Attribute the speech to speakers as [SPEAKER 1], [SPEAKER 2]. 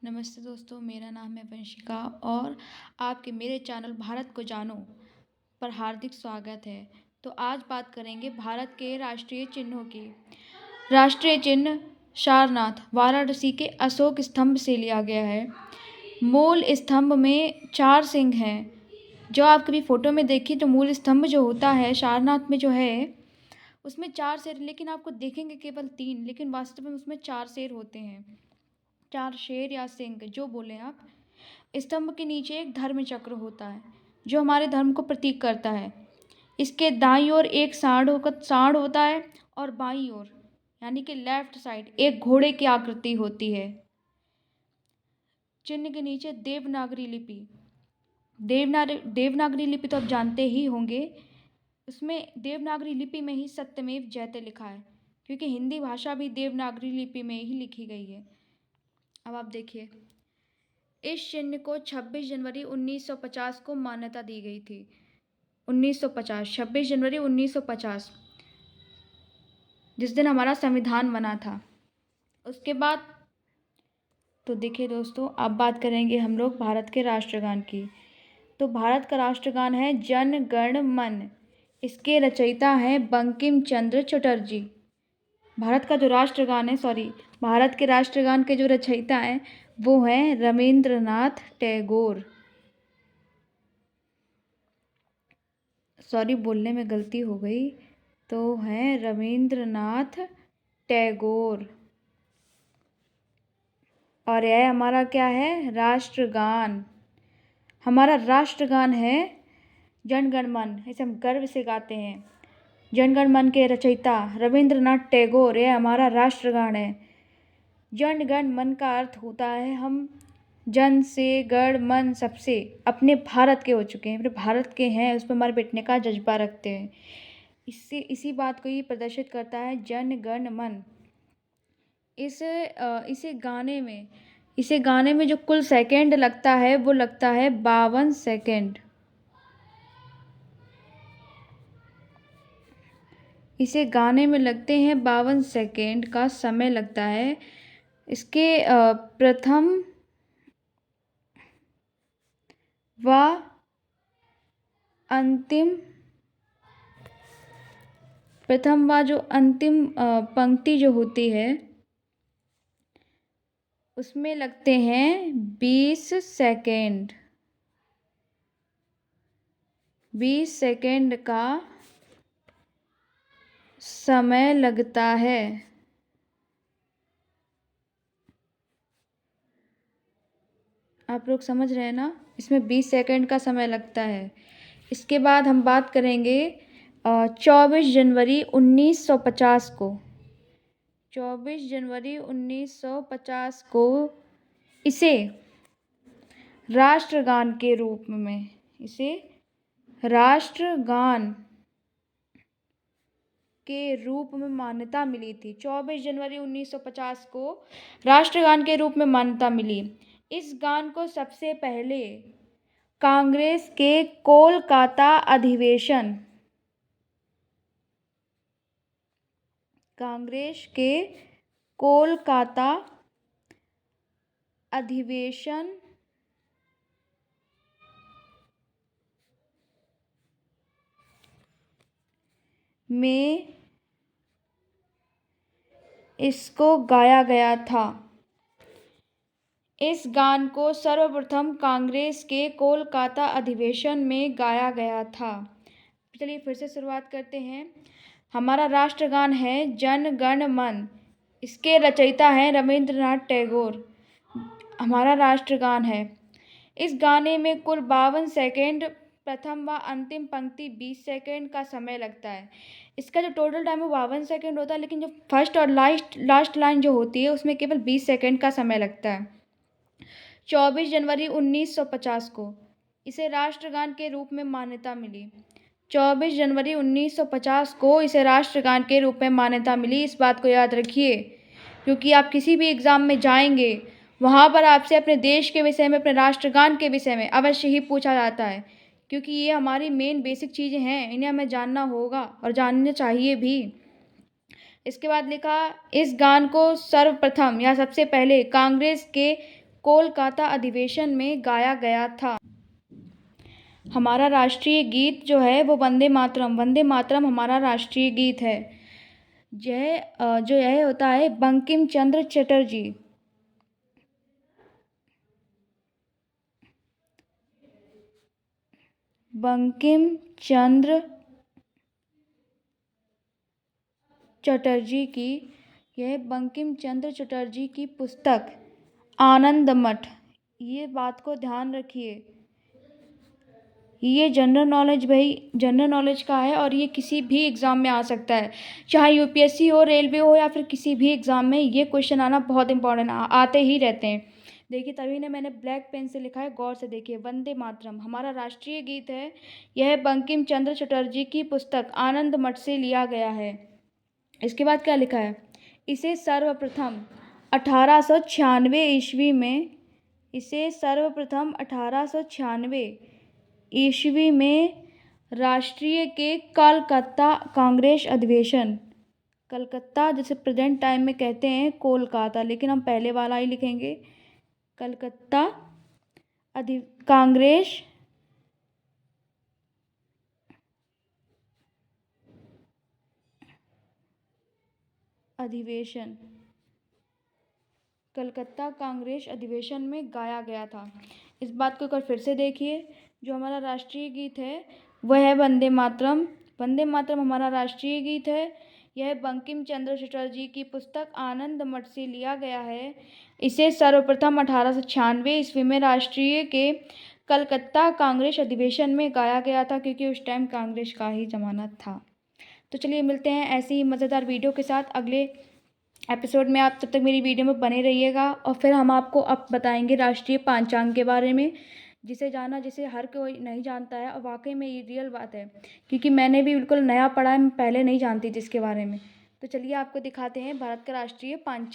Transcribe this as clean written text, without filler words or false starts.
[SPEAKER 1] नमस्ते दोस्तों, मेरा नाम है वंशिका और आपके मेरे चैनल भारत को जानो पर हार्दिक स्वागत है। तो आज बात करेंगे भारत के राष्ट्रीय चिन्हों की। राष्ट्रीय चिन्ह सारनाथ वाराणसी के अशोक स्तंभ से लिया गया है। मूल स्तंभ में 4 सिंह हैं। जो आप कभी फोटो में देखिए तो मूल स्तंभ जो होता है सारनाथ में जो है उसमें 4 शेर, लेकिन आपको देखेंगे केवल 3, लेकिन वास्तव में उसमें 4 शेर होते हैं। 4 शेर या सिंह जो बोले आप। स्तंभ के नीचे एक धर्म चक्र होता है जो हमारे धर्म को प्रतीक करता है। इसके दाईं ओर एक सांड होता है और बाईं ओर यानी कि लेफ्ट साइड एक घोड़े की आकृति होती है। चिन्ह के नीचे देवनागरी लिपि। देवनागरी लिपि तो आप जानते ही होंगे। उसमें देवनागरी लिपि में ही सत्यमेव जयते लिखा है, क्योंकि हिंदी भाषा भी देवनागरी लिपि में ही लिखी गई है। अब आप देखिए, इस चिन्ह को 26 जनवरी 1950 को मान्यता दी गई थी। 1950, 26 जनवरी 1950, जिस दिन हमारा संविधान बना था। उसके बाद तो देखिए दोस्तों, अब बात करेंगे हम लोग भारत के राष्ट्रगान की। तो भारत का राष्ट्रगान है जन गण मन। इसके रचयिता हैं बंकिम चंद्र चटर्जी। भारत का जो राष्ट्रगान है, भारत के राष्ट्रगान के जो रचयिता हैं वो हैं रवींद्रनाथ टैगोर। बोलने में गलती हो गई, तो हैं रवींद्रनाथ टैगोर। और यह हमारा क्या है? राष्ट्रगान। हमारा राष्ट्रगान है जन गण मन। इसे हम गर्व से गाते हैं। जन गण मन के रचयिता रवींद्रनाथ टैगोर, यह हमारा राष्ट्रगान है। जन गण मन का अर्थ होता है हम जन से, गण, मन सबसे अपने भारत के हो चुके हैं, अपने भारत के हैं, उस पर मर मिटने का जज्बा रखते हैं। इसी बात को ये प्रदर्शित करता है जन गण मन। इसे गाने में जो कुल सेकंड लगता है वो लगता है 52 सेकंड। इसे गाने में लगते हैं 52 सेकंड का समय लगता है। इसके प्रथम व जो अंतिम पंक्ति जो होती है उसमें लगते हैं 20 सेकंड। 20 सेकंड का समय लगता है। आप लोग समझ रहे हैं ना? इसमें 20 सेकंड का समय लगता है। इसके बाद हम बात करेंगे 24 जनवरी 1950 को। 24 जनवरी 1950 को इसे राष्ट्रगान के रूप में मान्यता मिली थी। 24 जनवरी 1950 को राष्ट्रगान के रूप में मान्यता मिली। इस गान को सबसे पहले कांग्रेस के कोलकाता अधिवेशन में इसको गाया गया था। इस गान को सर्वप्रथम कांग्रेस के कोलकाता अधिवेशन में गाया गया था। चलिए फिर से शुरुआत करते हैं। हमारा राष्ट्रगान है जन गण मन। इसके रचयिता हैं रवींद्रनाथ टैगोर। हमारा राष्ट्रगान है। इस गाने में कुल 52 सेकंड, प्रथम व अंतिम पंक्ति 20 सेकंड का समय लगता है। इसका जो टोटल टाइम है 52 सेकंड होता है, लेकिन जो फर्स्ट और लास्ट लाइन जो होती है उसमें केवल 20 सेकंड का समय लगता है। 24 जनवरी 1950 को इसे राष्ट्रगान के रूप में मान्यता मिली। 24 जनवरी 1950 को इसे राष्ट्रगान के रूप में मान्यता मिली। इस बात को याद रखिए, क्योंकि आप किसी भी एग्ज़ाम में जाएंगे वहाँ पर आपसे अपने देश के विषय में, अपने राष्ट्रगान के विषय में अवश्य ही पूछा जाता है, क्योंकि ये हमारी मेन बेसिक चीज़ें हैं। इन्हें हमें जानना होगा और जानना चाहिए भी। इसके बाद लिखा, इस गान को सर्वप्रथम या सबसे पहले कांग्रेस के कोलकाता अधिवेशन में गाया गया था। हमारा राष्ट्रीय गीत जो है वो वंदे मातरम हमारा राष्ट्रीय गीत है। जो यह होता है बंकिम चंद्र चटर्जी। बंकिम चंद्र चटर्जी की पुस्तक आनंद मठ। ये बात को ध्यान रखिए, ये जनरल नॉलेज का है और ये किसी भी एग्ज़ाम में आ सकता है, चाहे यूपीएससी हो, रेलवे हो या फिर किसी भी एग्ज़ाम में ये क्वेश्चन आना बहुत इंपॉर्टेंट, आते ही रहते हैं। देखिए तभी ने मैंने ब्लैक पेन से लिखा है, गौर से देखिए। वंदे मातरम हमारा राष्ट्रीय गीत है। यह बंकिम चंद्र चटर्जी की पुस्तक आनंद मठ से लिया गया है। इसके बाद क्या लिखा है, इसे सर्वप्रथम 1896 ईस्वी में राष्ट्रीय के कलकत्ता कांग्रेस अधिवेशन, कलकत्ता जैसे प्रेजेंट टाइम में कहते हैं कोलकाता, लेकिन हम पहले वाला ही लिखेंगे, कलकत्ता कांग्रेस अधिवेशन, कलकत्ता कांग्रेस अधिवेशन में गाया गया था। इस बात को एक बार फिर से देखिए, जो हमारा राष्ट्रीय गीत है वह है वंदे मातरम। वंदे मातरम हमारा राष्ट्रीय गीत है। यह बंकिम चंद्र चटर्जी की पुस्तक आनंद मठ से लिया गया है। इसे सर्वप्रथम 1896 ईस्वी में राष्ट्रीय के कलकत्ता कांग्रेस अधिवेशन में गाया गया था, क्योंकि उस टाइम कांग्रेस का ही ज़माना था। तो चलिए मिलते हैं ऐसी ही मज़ेदार वीडियो के साथ अगले एपिसोड में। आप तब तक मेरी वीडियो में बने रहिएगा और फिर हम आपको अब बताएंगे राष्ट्रीय पंचांग के बारे में, जिसे हर कोई नहीं जानता है, और वाकई में ये रियल बात है, क्योंकि मैंने भी बिल्कुल नया पढ़ा है, मैं पहले नहीं जानती थी इसके बारे में। तो चलिए आपको दिखाते हैं भारत का राष्ट्रीय पंचांग।